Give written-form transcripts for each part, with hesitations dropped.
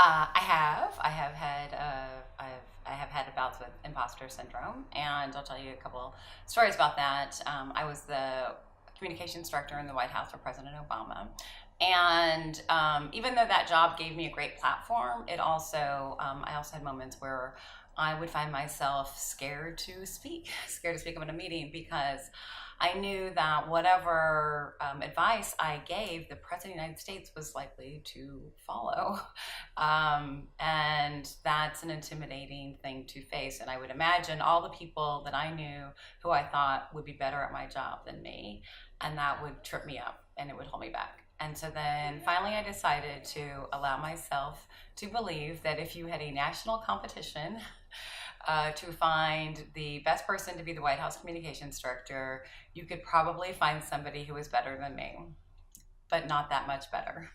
I have had I have had bouts with imposter syndrome, and I'll tell you a couple stories about that. I was the communications director in the White House for President Obama, and even though that job gave me a great platform, it also I also had moments where I would find myself scared to speak up in a meeting because I knew that whatever advice I gave, the President of the United States was likely to follow. And that's an intimidating thing to face. And I would imagine all the people that I knew who I thought would be better at my job than me, and that would trip me up and it would hold me back. And so then finally I decided to allow myself to believe that if you had a national competition to find the best person to be the White House communications director, you could probably find somebody who was better than me, but not that much better,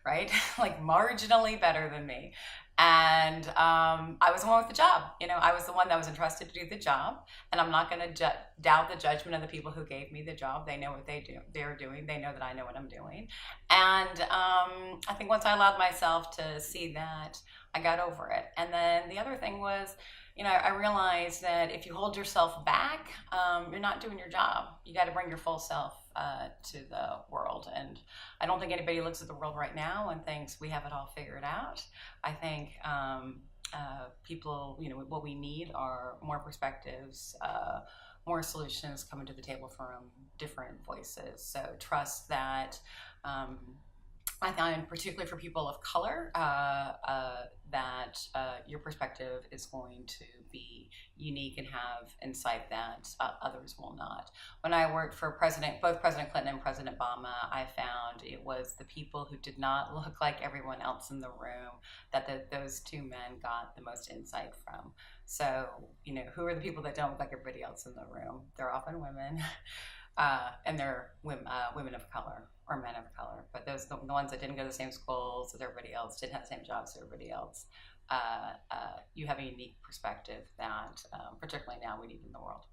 right? Like marginally better than me. And I was the one with the job. I was the one that was entrusted to do the job. And I'm not going to doubt the judgment of the people who gave me the job. They know what they're doing. They know that I know what I'm doing. And I think once I allowed myself to see that, I got over it. And then the other thing was, I realized that if you hold yourself back, you're not doing your job. You got to bring your full self to the world. And I don't think anybody looks at the world right now and thinks we have it all figured out. I think people, what we need are more perspectives, more solutions coming to the table from different voices. So trust that. I find, particularly for people of color, that your perspective is going to be unique and have insight that others will not. When I worked for both President Clinton and President Obama, I found it was the people who did not look like everyone else in the room that those two men got the most insight from. So, who are the people that don't look like everybody else in the room? They're often women. And they're women of color or men of color, but the ones that didn't go to the same schools as everybody else, didn't have the same jobs as everybody else, you have a unique perspective that particularly now we need in the world.